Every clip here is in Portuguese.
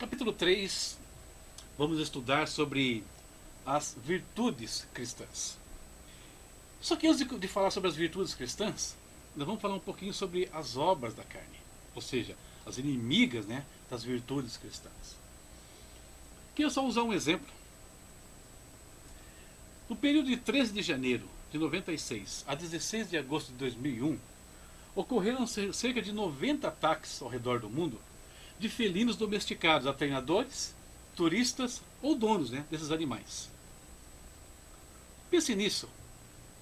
Capítulo 3, vamos estudar sobre as virtudes cristãs. Só que antes de falar sobre as virtudes cristãs, nós vamos falar um pouquinho sobre as obras da carne, ou seja, as inimigas, né, das virtudes cristãs. Queria só usar um exemplo. No período de 13 de janeiro de 96 a 16 de agosto de 2001, ocorreram cerca de 90 ataques ao redor do mundo de felinos domesticados a treinadores, turistas ou donos, né, desses animais. Pense nisso,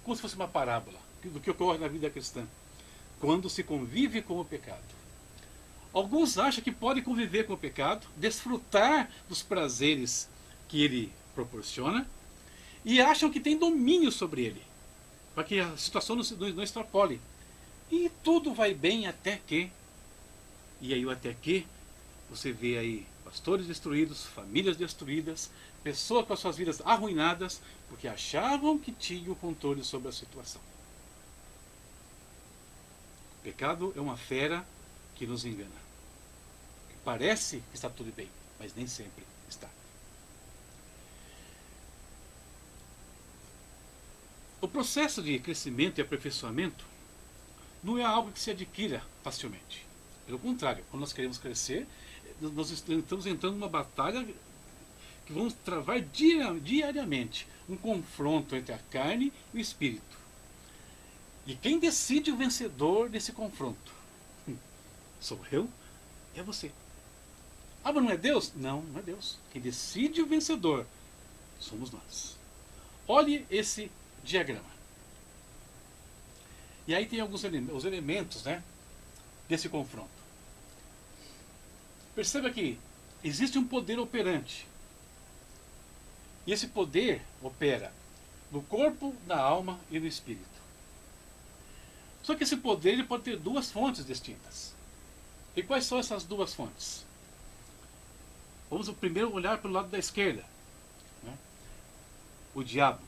como se fosse uma parábola do que ocorre na vida cristã, quando se convive com o pecado. Alguns acham que podem conviver com o pecado, desfrutar dos prazeres que ele proporciona, e acham que tem domínio sobre ele, para que a situação não extrapole. E tudo vai bem até que... E aí o até que, você vê aí pastores destruídos, famílias destruídas, pessoas com as suas vidas arruinadas, porque achavam que tinham o controle sobre a situação. O pecado é uma fera que nos engana. Parece que está tudo bem, mas nem sempre está. O processo de crescimento e aperfeiçoamento não é algo que se adquira facilmente. Pelo contrário, quando nós queremos crescer, nós estamos entrando numa batalha que vamos travar diariamente. Um confronto entre a carne e o espírito. E quem decide o vencedor desse confronto? Sou eu? É você. Ah, mas não é Deus? Não, não é Deus. Quem decide o vencedor somos nós. Olhe esse diagrama. E aí tem alguns os elementos, né, desse confronto. Perceba que existe um poder operante. E esse poder opera no corpo, na alma e no espírito. Só que esse poder ele pode ter duas fontes distintas. E quais são essas duas fontes? Vamos primeiro olhar pelo lado da esquerda, né? O diabo.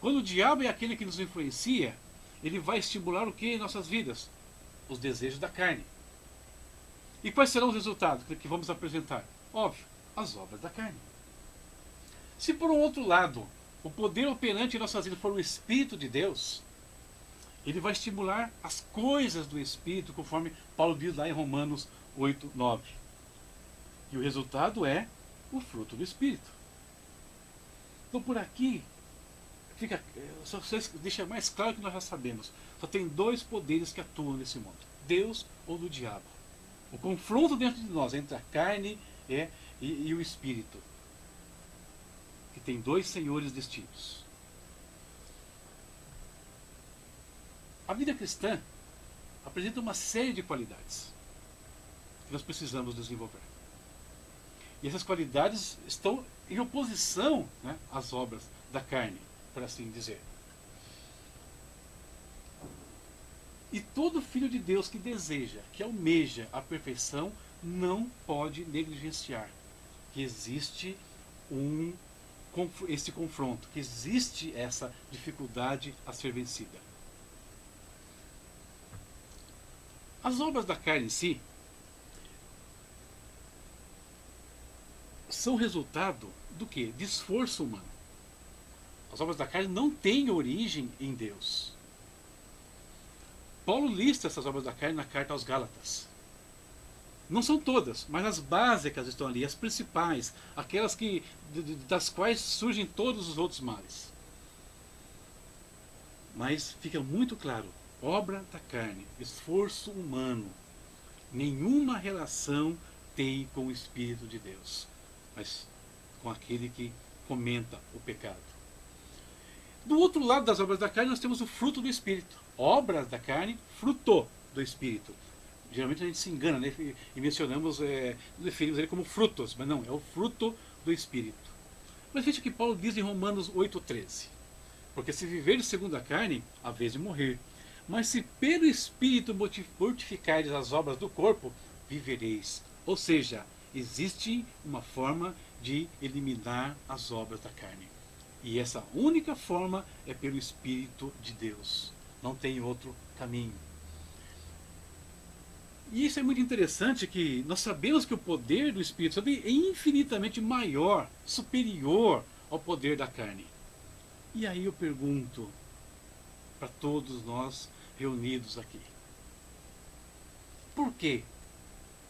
Quando o diabo é aquele que nos influencia, ele vai estimular o que em nossas vidas? Os desejos da carne. E quais serão os resultados que vamos apresentar? Óbvio, as obras da carne. Se por um outro lado, o poder operante em nossas vidas for o Espírito de Deus, ele vai estimular as coisas do Espírito, conforme Paulo diz lá em Romanos 8, 9. E o resultado é o fruto do Espírito. Então por aqui, só deixa mais claro que nós já sabemos. Só tem dois poderes que atuam nesse mundo. Deus ou do diabo. O confronto dentro de nós entre a carne e o Espírito. Que tem dois senhores distintos. A vida cristã apresenta uma série de qualidades que nós precisamos desenvolver. E essas qualidades estão em oposição, né, às obras da carne, por assim dizer. E todo filho de Deus que deseja, que almeja a perfeição, não pode negligenciar que existe esse confronto, que existe essa dificuldade a ser vencida. As obras da carne em si são resultado do quê? De esforço humano. As obras da carne não têm origem em Deus. Paulo lista essas obras da carne na carta aos Gálatas. Não são todas, mas as básicas estão ali, as principais, aquelas das quais surgem todos os outros males. Mas fica muito claro, obra da carne, esforço humano, nenhuma relação tem com o Espírito de Deus, mas com aquele que fomenta o pecado. Do outro lado das obras da carne nós temos o fruto do Espírito. Obras da carne, fruto do Espírito. Geralmente a gente se engana, né? E mencionamos, definimos ele como frutos, mas não, é o fruto do Espírito. Mas veja o que Paulo diz em Romanos 8,13. Porque se viver segundo a carne, há vez de morrer. Mas se pelo Espírito mortificardes as obras do corpo, vivereis. Ou seja, existe uma forma de eliminar as obras da carne. E essa única forma é pelo Espírito de Deus. Não tem outro caminho. E isso é muito interessante, que nós sabemos que o poder do Espírito Santo é infinitamente maior, superior ao poder da carne. E aí eu pergunto para todos nós reunidos aqui: por que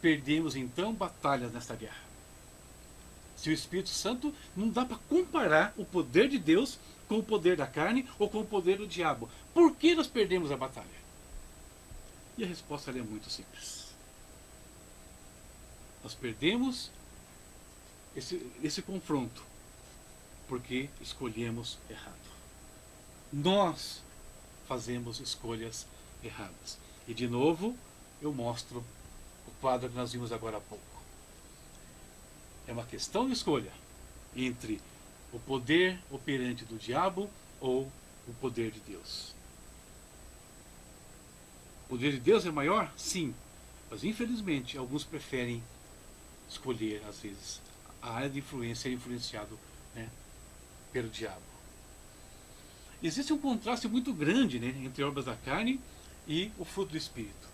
perdemos então batalhas nesta guerra? Se o Espírito Santo, não dá para comparar o poder de Deus com o poder da carne ou com o poder do diabo. Por que nós perdemos a batalha? E a resposta é muito simples. Nós perdemos esse confronto porque escolhemos errado. Nós fazemos escolhas erradas. E de novo eu mostro o quadro que nós vimos agora há pouco. É uma questão de escolha entre o poder operante do diabo ou o poder de Deus. O poder de Deus é maior? Sim. Mas infelizmente alguns preferem escolher, às vezes, a área de influência influenciado, né, pelo diabo. Existe um contraste muito grande, né, entre obras da carne e o fruto do Espírito.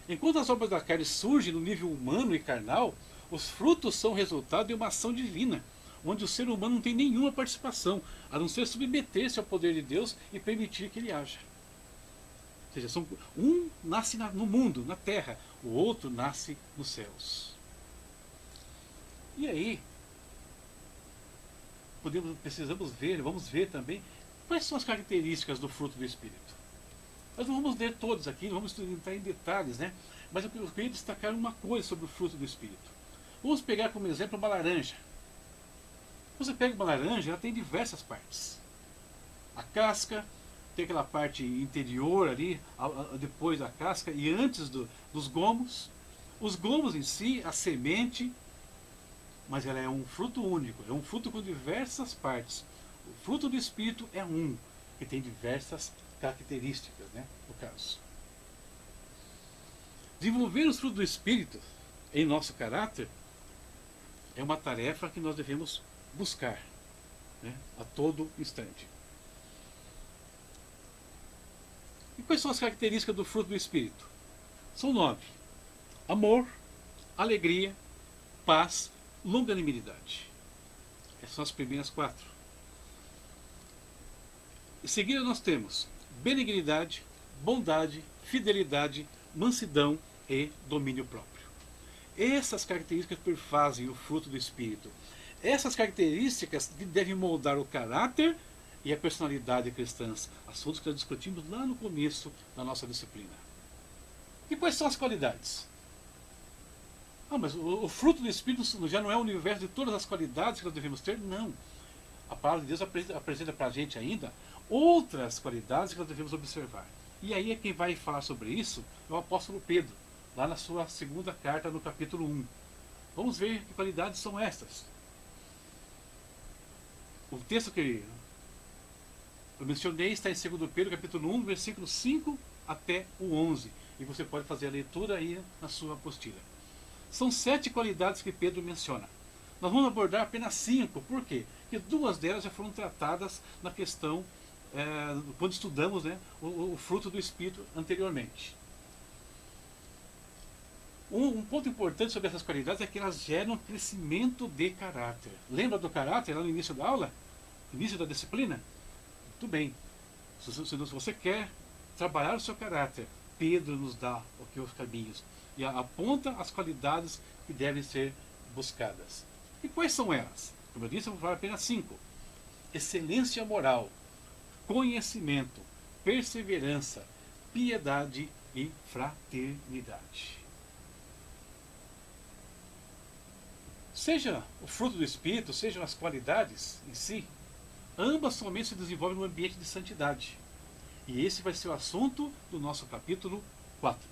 Enquanto as obras da carne surgem no nível humano e carnal, os frutos são resultado de uma ação divina, onde o ser humano não tem nenhuma participação, a não ser submeter-se ao poder de Deus e permitir que ele haja. Ou seja, um nasce no mundo, na terra, o outro nasce nos céus. E aí, vamos ver também quais são as características do fruto do Espírito. Nós não vamos ler todos aqui, não vamos entrar em detalhes, né? Mas eu queria destacar uma coisa sobre o fruto do Espírito. Vamos pegar como exemplo uma laranja. Você pega uma laranja, ela tem diversas partes. A casca, tem aquela parte interior ali, depois da casca e antes dos gomos. Os gomos em si, a semente, mas ela é um fruto único, é um fruto com diversas partes. O fruto do Espírito é um, que tem diversas características, né, no caso. Desenvolver os frutos do Espírito em nosso caráter é uma tarefa que nós devemos buscar, né, a todo instante. E quais são as características do fruto do Espírito? São 9. Amor, alegria, paz, longanimidade. Essas são as primeiras 4. Em seguida nós temos benignidade, bondade, fidelidade, mansidão e domínio próprio. Essas características perfazem o fruto do Espírito. Essas características devem moldar o caráter e a personalidade cristãs, assuntos que nós discutimos lá no começo da nossa disciplina. E quais são as qualidades? Mas o fruto do Espírito já não é o universo de todas as qualidades que nós devemos ter? Não. A palavra de Deus apresenta para a gente ainda outras qualidades que nós devemos observar. E aí quem vai falar sobre isso é o apóstolo Pedro, lá na sua segunda carta, no capítulo 1. Vamos ver que qualidades são estas. O texto que eu mencionei está em 2 Pedro, capítulo 1, versículo 5 até o 11. E você pode fazer a leitura aí na sua apostila. São 7 qualidades que Pedro menciona. Nós vamos abordar apenas 5. Por quê? Porque 2 delas já foram tratadas na questão, quando estudamos, né, o fruto do Espírito anteriormente. Um ponto importante sobre essas qualidades é que elas geram crescimento de caráter. Lembra do caráter lá no início da aula? Início da disciplina? Muito bem. Se você quer trabalhar o seu caráter, Pedro nos dá os caminhos e aponta as qualidades que devem ser buscadas. E quais são elas? Como eu disse, eu vou falar apenas 5. Excelência moral, conhecimento, perseverança, piedade e fraternidade. Seja o fruto do Espírito, sejam as qualidades em si, ambas somente se desenvolvem no ambiente de santidade. E esse vai ser o assunto do nosso capítulo 4.